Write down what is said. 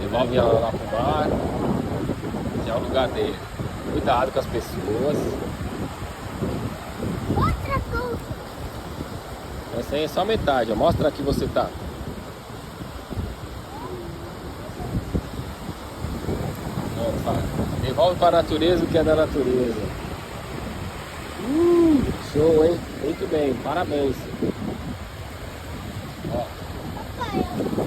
Devolve ela lá pro bar. Que é o lugar dele. Cuidado com as pessoas. Outra coisa. Essa aí é só metade, ó. Mostra aqui você tá. Opa. Devolve para a natureza o que é da natureza. Show, hein? Muito bem, parabéns. Ó. Papai,